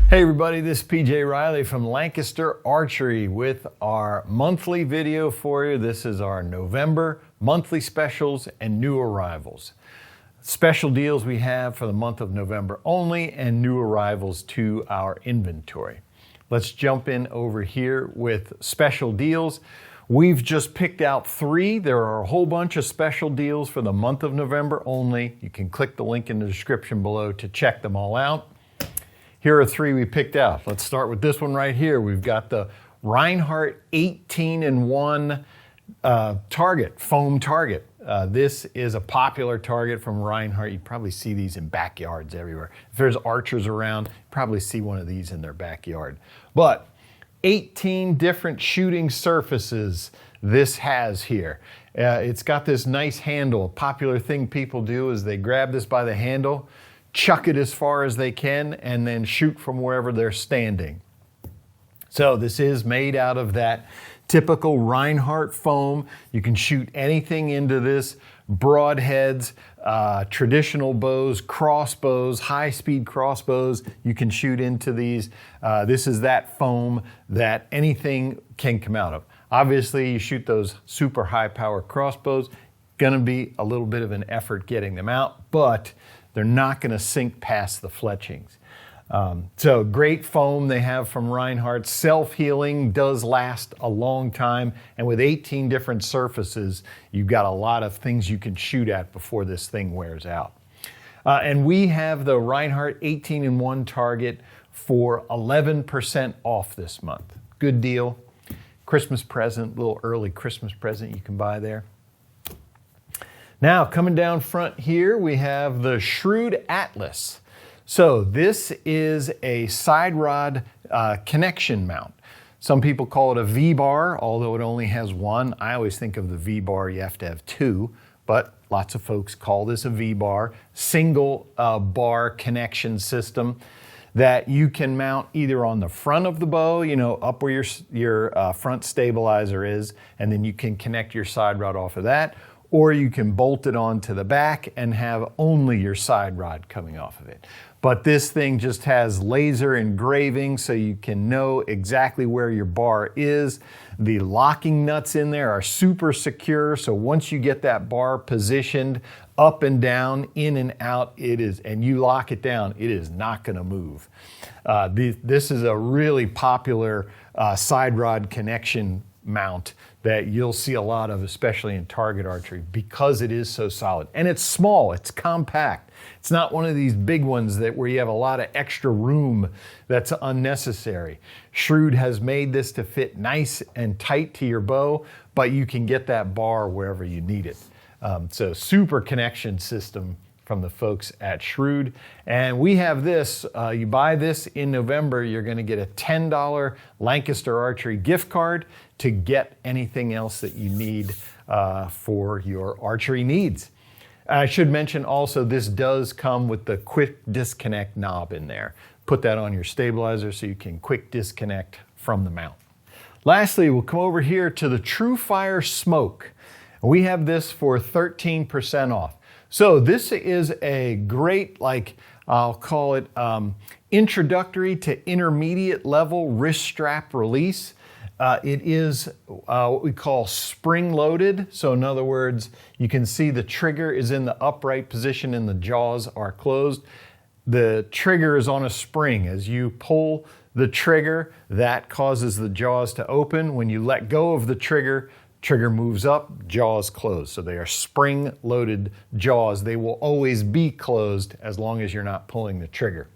Hey everybody, this is PJ Riley from Lancaster Archery with our monthly video for you. This is our November monthly specials and new arrivals. Special deals we have for the month of November only and new arrivals to our inventory. Let's jump in over here with special deals. We've just picked out 3. There are a whole bunch of special deals for the month of November only. You can click the link in the description below to check them all out. Here are 3 we picked out. Let's start with this one right here. We've got the Reinhardt 18-in-1 target, foam target. This is a popular target from Reinhardt. You probably see these in backyards everywhere. If there's archers around, you probably see one of these in their backyard. But 18 different shooting surfaces this has here. It's got this nice handle. A popular thing people do is they grab this by the handle, chuck it as far as they can, and then shoot from wherever they're standing. So this is made out of that typical Reinhardt foam. You can shoot anything into this: broadheads, traditional bows, crossbows, high-speed crossbows. You can shoot into these. This is that foam that anything can come out of. Obviously, you shoot those super high-power crossbows, gonna be a little bit of an effort getting them out, but they're not going to sink past the fletchings. So great foam they have from Reinhardt. Self-healing, does last a long time. And with 18 different surfaces, you've got a lot of things you can shoot at before this thing wears out. And we have the Reinhardt 18-in-1 target for 11% off this month. Good deal. Christmas present, little early Christmas present you can buy there. Now, coming down front here, we have the Shrewd Atlas. So this is a side rod connection mount. Some people call it a V-bar, although it only has one. I always think of the V-bar, you have to have 2, but lots of folks call this a V-bar. Single bar connection system that you can mount either on the front of the bow, up where your front stabilizer is, and then you can connect your side rod off of that, or you can bolt it onto the back and have only your side rod coming off of it. But this thing just has laser engraving so you can know exactly where your bar is. The locking nuts in there are super secure, so once you get that bar positioned up and down, in and out, and you lock it down, it is not going to move. This is a really popular side rod connection mount that you'll see a lot of, especially in target archery, because it is so solid. And it's small, it's compact. It's not one of these big ones where you have a lot of extra room that's unnecessary. Shrewd has made this to fit nice and tight to your bow, but you can get that bar wherever you need it. So super connection system from the folks at Shrewd. And we have this, you buy this in November, you're gonna get a $10 Lancaster Archery gift card to get anything else that you need for your archery needs. I should mention also, this does come with the quick disconnect knob in there. Put that on your stabilizer so you can quick disconnect from the mount. Lastly, we'll come over here to the TrueFire Smoke. We have this for 13% off. So this is a great, I'll call it introductory to intermediate level wrist strap release. It is what we call spring loaded. So in other words, you can see the trigger is in the upright position and the jaws are closed. The trigger is on a spring. As you pull the trigger, that causes the jaws to open. When you let go of the trigger, trigger moves up, jaws close. So they are spring-loaded jaws. They will always be closed as long as you're not pulling the trigger.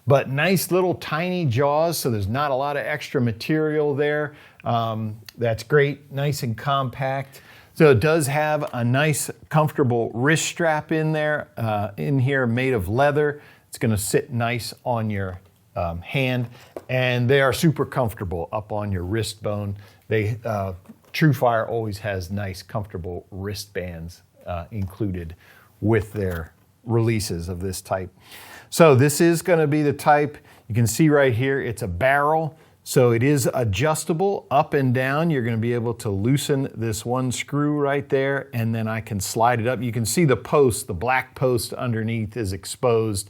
But nice little tiny jaws, so there's not a lot of extra material there. That's great, nice and compact. So it does have a nice, comfortable wrist strap in there, in here, made of leather. It's gonna sit nice on your hand, and they are super comfortable up on your wrist bone. TrueFire always has nice, comfortable wristbands included with their releases of this type. So this is going to be the type, you can see right here, it's a barrel. So it is adjustable up and down. You're going to be able to loosen this one screw right there, and then I can slide it up. You can see the post, the black post underneath is exposed.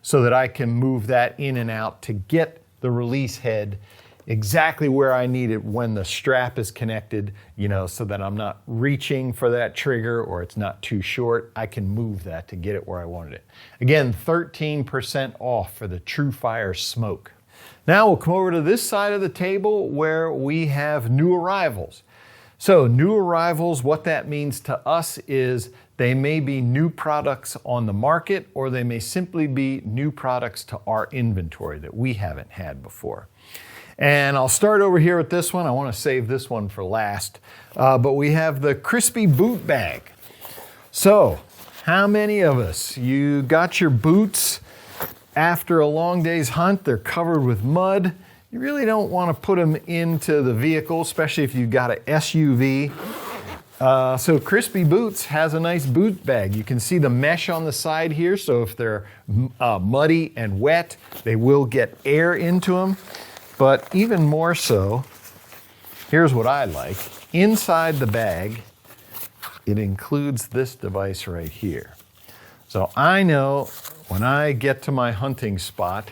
so that I can move that in and out to get the release head exactly where I need it when the strap is connected, so that I'm not reaching for that trigger or it's not too short. I can move that to get it where I wanted it. Again, 13% off for the TrueFire Smoke. Now we'll come over to this side of the table where we have new arrivals. So new arrivals, what that means to us is they may be new products on the market, or they may simply be new products to our inventory that we haven't had before. And I'll start over here with this one. I want to save this one for last. But we have the crispy boot bag. So how many of us, you got your boots after a long day's hunt, they're covered with mud. You really don't want to put them into the vehicle, especially if you've got an SUV. So Crispy Boots has a nice boot bag. You can see the mesh on the side here, so if they're muddy and wet, they will get air into them. But even more so, here's what I like. Inside the bag, it includes this device right here. So I know when I get to my hunting spot,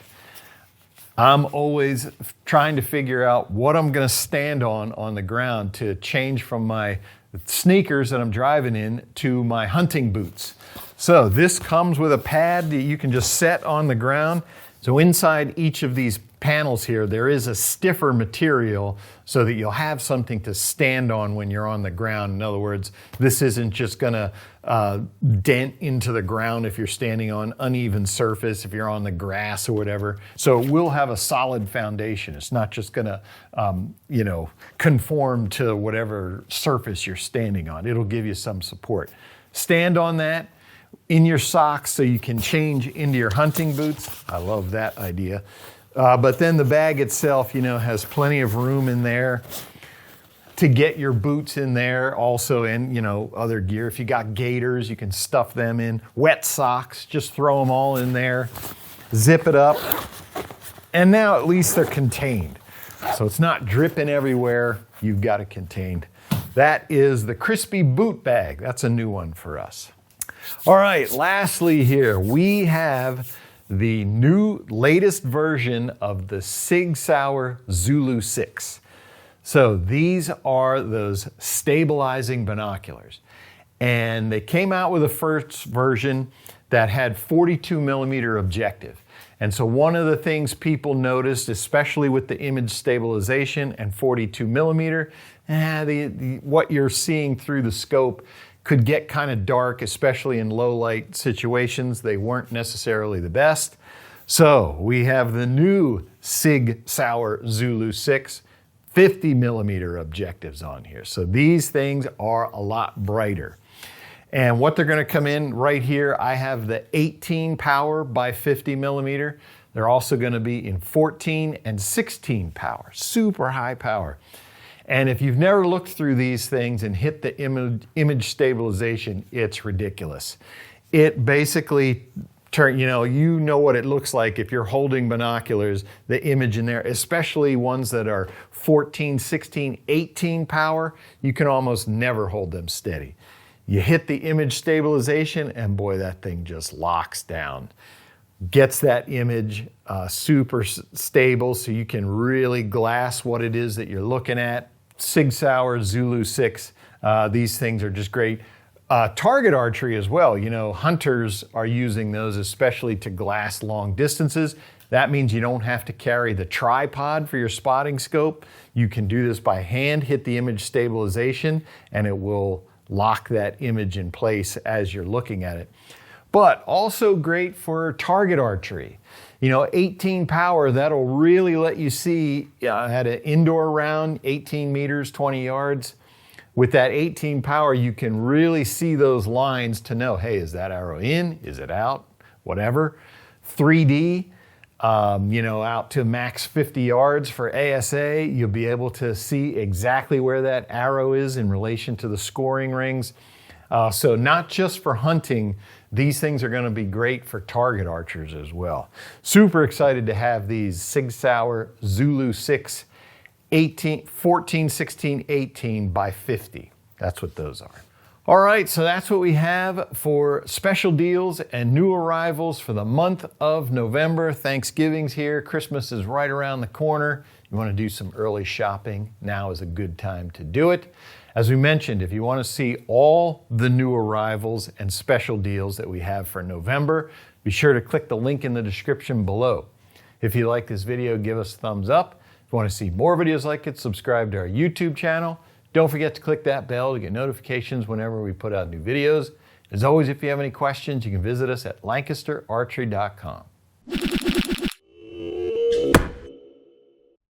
I'm always trying to figure out what I'm going to stand on the ground to change from my sneakers that I'm driving in to my hunting boots. So this comes with a pad that you can just set on the ground. So inside each of these panels here, there is a stiffer material so that you'll have something to stand on when you're on the ground. In other words, this isn't just going to dent into the ground if you're standing on uneven surface, if you're on the grass or whatever. So it will have a solid foundation. It's not just going to, conform to whatever surface you're standing on. It'll give you some support. Stand on that in your socks so you can change into your hunting boots. I love that idea. But then the bag itself, has plenty of room in there to get your boots in there also, and, other gear. If you got gaiters, you can stuff them in. Wet socks, just throw them all in there. Zip it up. And now at least they're contained. So it's not dripping everywhere. You've got it contained. That is the Crispy Boot Bag. That's a new one for us. All right, lastly here, we have the new latest version of the Sig Sauer Zulu 6. So these are those stabilizing binoculars. And they came out with a first version that had 42 millimeter objective. And so one of the things people noticed, especially with the image stabilization and 42 millimeter, what you're seeing through the scope could get kind of dark, especially in low light situations. They weren't necessarily the best. So we have the new Sig Sauer Zulu 6, 50 millimeter objectives on here. So these things are a lot brighter. And what they're going to come in right here, I have the 18 power by 50 millimeter. They're also going to be in 14 and 16 power, super high power. And if you've never looked through these things and hit the image stabilization, it's ridiculous. It basically you know what it looks like if you're holding binoculars, the image in there, especially ones that are 14, 16, 18 power, you can almost never hold them steady. You hit the image stabilization and boy, that thing just locks down. Gets that image super stable so you can really glass what it is that you're looking at. Sig Sauer Zulu 6, these things are just great. Target archery as well. Hunters are using those especially to glass long distances. That means you don't have to carry the tripod for your spotting scope. You can do this by hand, hit the image stabilization, and it will lock that image in place as you're looking at it. But also great for target archery. 18 power, that'll really let you see at an indoor round, 18 meters, 20 yards. With that 18 power, you can really see those lines to know, hey, is that arrow in? Is it out? Whatever. 3D, out to max 50 yards for ASA, you'll be able to see exactly where that arrow is in relation to the scoring rings. So not just for hunting, these things are going to be great for target archers as well. Super excited to have these Sig Sauer Zulu 6 14, 16, 18 by 50. That's what those are. All right, so that's what we have for special deals and new arrivals for the month of November. Thanksgiving's here, Christmas is right around the corner. You want to do some early shopping, now is a good time to do it. As we mentioned, if you want to see all the new arrivals and special deals that we have for November, be sure to click the link in the description below. If you like this video, give us a thumbs up. If you want to see more videos like it, subscribe to our YouTube channel. Don't forget to click that bell to get notifications whenever we put out new videos. As always, if you have any questions, you can visit us at lancasterarchery.com.